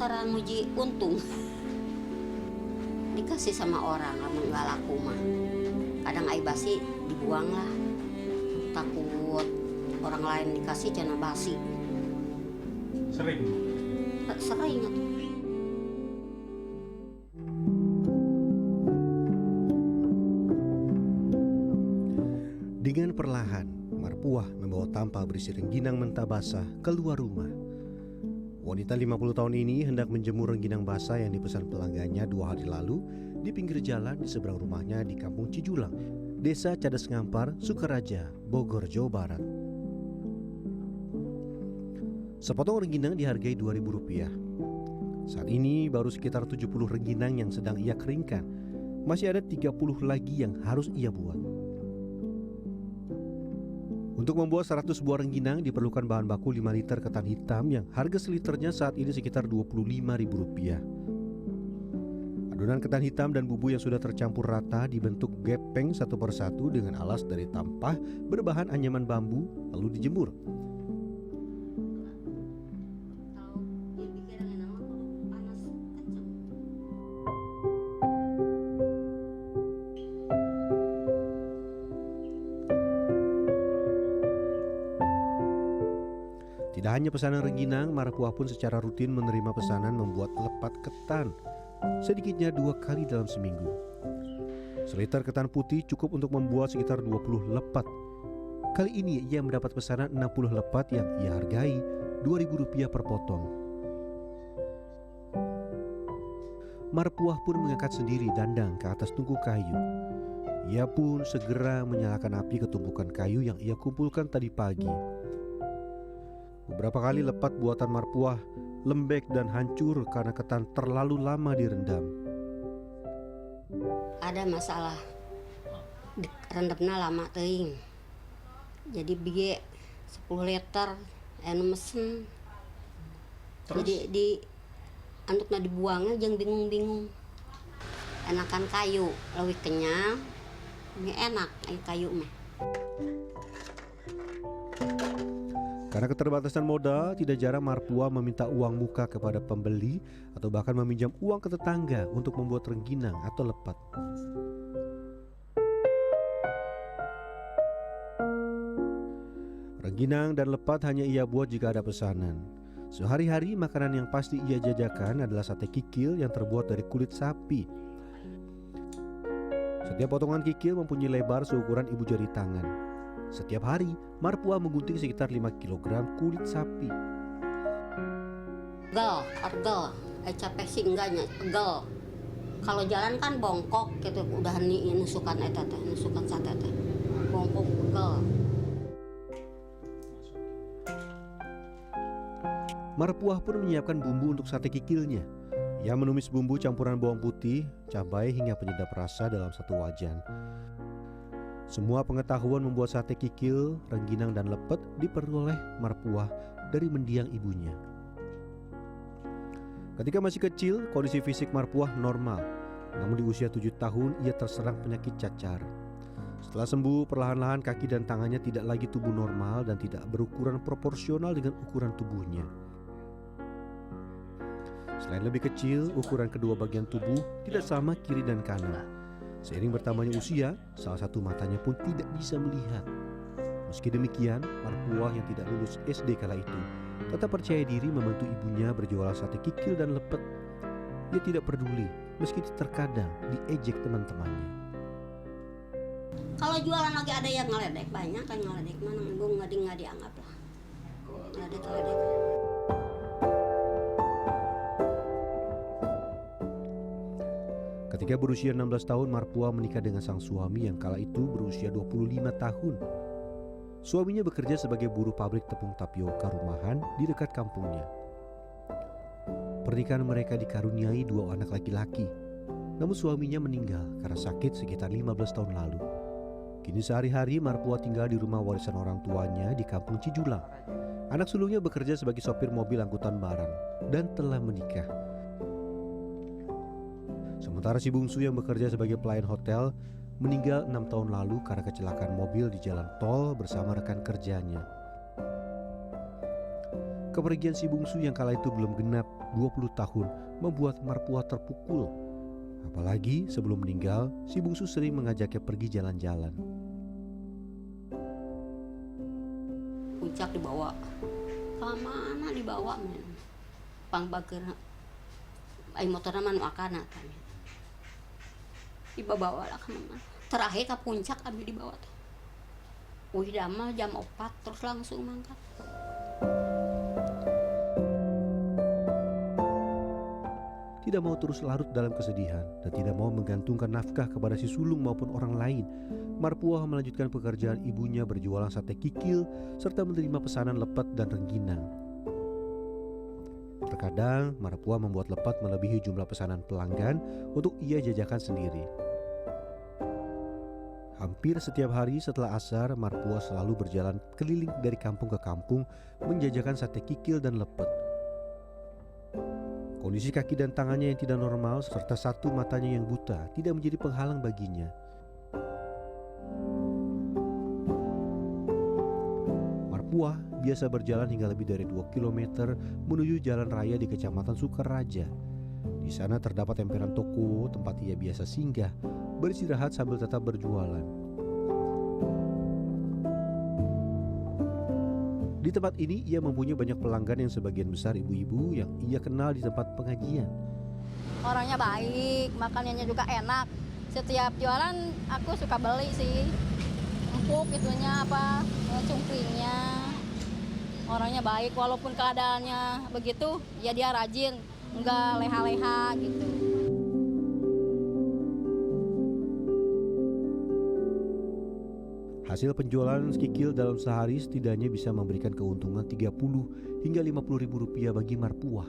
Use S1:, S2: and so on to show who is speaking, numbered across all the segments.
S1: antara muji untung dikasih sama orang lama nggak laku mah. Kadang ai basi dibuang lah, takut orang lain dikasih cana basi.
S2: Sering
S1: Sering atuh.
S3: Dengan perlahan, Marpuah membawa tampal berisi rengginang mentah basah keluar rumah. Wanita 50 tahun ini hendak menjemur rengginang basah yang dipesan pelanggannya 2 hari lalu di pinggir jalan di seberang rumahnya di Kampung Cijulang, Desa Cadas Ngampar, Sukaraja, Bogor, Jawa Barat. Sepotong rengginang dihargai Rp2.000. Saat ini baru sekitar 70 rengginang yang sedang ia keringkan. Masih ada 30 lagi yang harus ia buat. Untuk membuat 100 buah rengginang diperlukan bahan baku 5 liter ketan hitam yang harga seliternya saat ini sekitar Rp25.000. Adonan ketan hitam dan bumbu yang sudah tercampur rata dibentuk gepeng satu persatu dengan alas dari tampah berbahan anyaman bambu lalu dijemur. Tidak hanya pesanan rengginang, Marpuah pun secara rutin menerima pesanan membuat lepat ketan, sedikitnya 2 kali dalam seminggu. Seliter ketan putih cukup untuk membuat sekitar 20 lepat. Kali ini ia mendapat pesanan 60 lepat yang ia hargai Rp2.000 per potong. Marpuah pun mengangkat sendiri dandang ke atas tungku kayu. Ia pun segera menyalakan api ke tumpukan kayu yang ia kumpulkan tadi pagi. Beberapa kali lepat buatan Marpuah lembek dan hancur karena ketan terlalu lama direndam.
S1: Ada masalah rendamnya lama teuing. Jadi bige 10 liter anu mesen. Jadi di antukna dibuangnya jeung bingung-bingung. Enakan kayu, leuwih kenyal. Enak kayu mah.
S3: Karena keterbatasan modal, tidak jarang Marpuah meminta uang muka kepada pembeli atau bahkan meminjam uang ke tetangga untuk membuat rengginang atau lepat. Rengginang dan lepat hanya ia buat jika ada pesanan. Sehari-hari makanan yang pasti ia jajakan adalah sate kikil yang terbuat dari kulit sapi. Setiap potongan kikil mempunyai lebar seukuran ibu jari tangan. Setiap hari, Marpuah menggunting sekitar 5 kg kulit sapi.
S1: Pegel. Capek sih enggaknya, pegel. Kalau jalan kan bongkok gitu, udah nusukan eta teh, nusukan sate teh. Bongkok pegel.
S3: Marpuah pun menyiapkan bumbu untuk sate kikilnya. Ia menumis bumbu campuran bawang putih, cabai hingga penyedap rasa dalam satu wajan. Semua pengetahuan membuat sate kikil, rengginang dan lepet diperoleh Marpuah dari mendiang ibunya. Ketika masih kecil, kondisi fisik Marpuah normal. Namun di usia 7 tahun ia terserang penyakit cacar. Setelah sembuh, perlahan-lahan kaki dan tangannya tidak lagi tumbuh normal dan tidak berukuran proporsional dengan ukuran tubuhnya. Selain lebih kecil, ukuran kedua bagian tubuh tidak sama kiri dan kanan. Seiring bertambahnya usia, salah satu matanya pun tidak bisa melihat. Meski demikian, Marpuah yang tidak lulus SD kala itu tetap percaya diri membantu ibunya berjualan sate kikil dan lepet. Ia tidak peduli meski terkadang diejek teman-temannya.
S1: Kalau jualan lagi ada yang ngeledek, banyak kan ngeledek, mana gue nggak dianggap lah. Ngeledek.
S3: Ketika berusia 16 tahun, Marpuah menikah dengan sang suami yang kala itu berusia 25 tahun. Suaminya bekerja sebagai buruh pabrik tepung tapioka rumahan di dekat kampungnya. Pernikahan mereka dikaruniai 2 anak laki-laki. Namun suaminya meninggal karena sakit sekitar 15 tahun lalu. Kini sehari-hari Marpuah tinggal di rumah warisan orang tuanya di Kampung Cijulang. Anak sulungnya bekerja sebagai sopir mobil angkutan barang dan telah menikah. Sementara si bungsu yang bekerja sebagai pelayan hotel meninggal 6 tahun lalu karena kecelakaan mobil di jalan tol bersama rekan kerjanya. Kepergian si bungsu yang kala itu belum genap 20 tahun membuat Marpuah terpukul. Apalagi sebelum meninggal, si bungsu sering mengajaknya pergi jalan-jalan.
S1: Puncak dibawa. Kemana dibawa men? Pangbageuna. Ai motorna mah nu akana teh. Dibawa lah ka mana. Terakhir ke puncak abi dibawa teh. Damel jam 4 terus langsung mangkat.
S3: Tidak mau terus larut dalam kesedihan dan tidak mau menggantungkan nafkah kepada si sulung maupun orang lain, Marpuah melanjutkan pekerjaan ibunya berjualan sate kikil serta menerima pesanan lepet dan rengginang. Terkadang Marpuah membuat lepet melebihi jumlah pesanan pelanggan untuk ia jajakan sendiri. Hampir setiap hari setelah asar, Marpuah selalu berjalan keliling dari kampung ke kampung menjajakan sate kikil dan lepet. Kondisi kaki dan tangannya yang tidak normal serta satu matanya yang buta tidak menjadi penghalang baginya. Marpuah biasa berjalan hingga lebih dari 2 km menuju jalan raya di Kecamatan Sukaraja. Di sana terdapat emperan toko tempat ia biasa singgah, beristirahat sambil tetap berjualan. Di tempat ini ia mempunyai banyak pelanggan yang sebagian besar ibu-ibu yang ia kenal di tempat pengajian.
S4: Orangnya baik, makanannya juga enak. Setiap jualan aku suka beli sih. Empuk itunya cungkringnya. Orangnya baik walaupun keadaannya begitu, ya dia rajin, enggak leha-leha gitu.
S3: Hasil penjualan kikil dalam sehari setidaknya bisa memberikan keuntungan 30 hingga 50 ribu rupiah bagi Marpuah.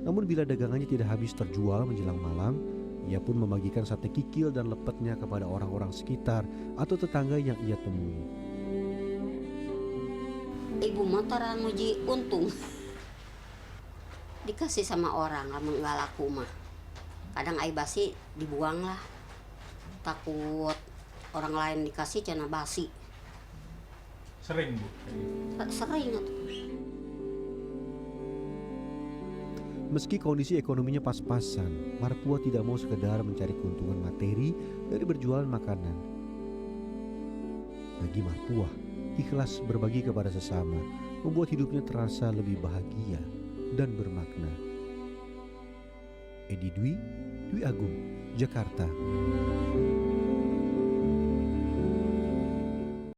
S3: Namun bila dagangannya tidak habis terjual menjelang malam, ia pun membagikan sate kikil dan lepetnya kepada orang-orang sekitar atau tetangga yang ia temui.
S1: Ibu motoran muji untung. Dikasih sama orang, lamun nggak laku mah. Kadang ai basi dibuang lah. Takut orang lain dikasih cenah basi.
S2: Sering Bu?
S1: Sering atuh.
S3: Meski kondisi ekonominya pas-pasan, Marpuah tidak mau sekedar mencari keuntungan materi dari berjualan makanan. Bagi Marpuah, ikhlas berbagi kepada sesama membuat hidupnya terasa lebih bahagia dan bermakna. Edi Dwi Agung, Jakarta.